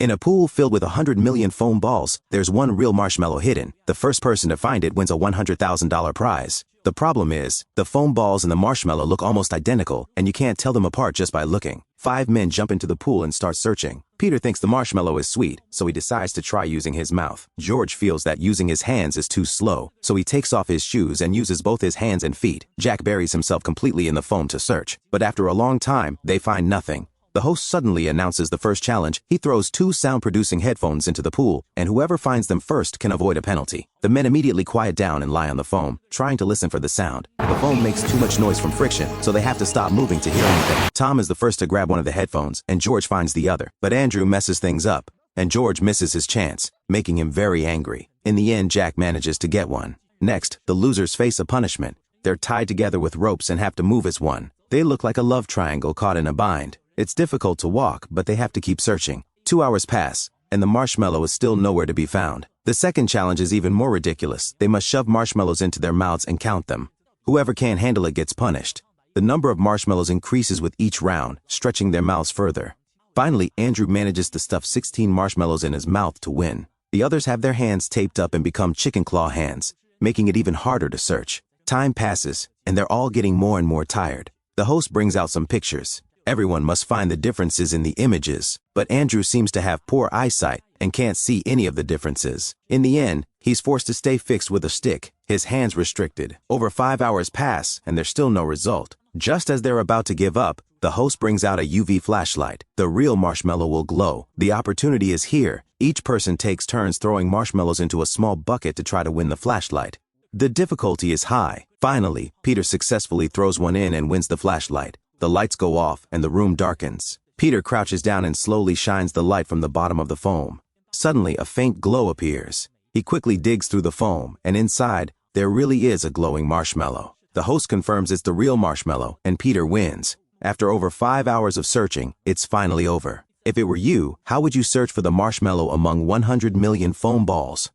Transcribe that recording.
In a pool filled with 100 million foam balls, there's one real marshmallow hidden. The first person to find it wins a $100,000 prize. The problem is, the foam balls and the marshmallow look almost identical, and you can't tell them apart just by looking. 5 men jump into the pool and start searching. Peter thinks the marshmallow is sweet, so he decides to try using his mouth. George feels that using his hands is too slow, so he takes off his shoes and uses both his hands and feet. Jack buries himself completely in the foam to search, but after a long time, they find nothing. The host suddenly announces the first challenge. He throws 2 sound-producing headphones into the pool, and whoever finds them first can avoid a penalty. The men immediately quiet down and lie on the foam, trying to listen for the sound. The foam makes too much noise from friction, so they have to stop moving to hear anything. Tom is the first to grab one of the headphones, and George finds the other. But Andrew messes things up, and George misses his chance, making him very angry. In the end, Jack manages to get one. Next, the losers face a punishment. They're tied together with ropes and have to move as one. They look like a love triangle caught in a bind. It's difficult to walk, but they have to keep searching. 2 hours pass, and the marshmallow is still nowhere to be found. The second challenge is even more ridiculous. They must shove marshmallows into their mouths and count them. Whoever can't handle it gets punished. The number of marshmallows increases with each round, stretching their mouths further. Finally, Andrew manages to stuff 16 marshmallows in his mouth to win. The others have their hands taped up and become chicken claw hands, making it even harder to search. Time passes, and they're all getting more and more tired. The host brings out some pictures. Everyone must find the differences in the images, but Andrew seems to have poor eyesight and can't see any of the differences. In the end, he's forced to stay fixed with a stick, his hands restricted. Over 5 hours pass, and there's still no result. Just as they're about to give up, the host brings out a UV flashlight. The real marshmallow will glow. The opportunity is here. Each person takes turns throwing marshmallows into a small bucket to try to win the flashlight. The difficulty is high. Finally, Peter successfully throws one in and wins the flashlight. The lights go off and the room darkens. Peter crouches down and slowly shines the light from the bottom of the foam. Suddenly, a faint glow appears. He quickly digs through the foam, and inside, there really is a glowing marshmallow. The host confirms it's the real marshmallow, and Peter wins. After over 5 hours of searching, it's finally over. If it were you, how would you search for the marshmallow among 100 million foam balls?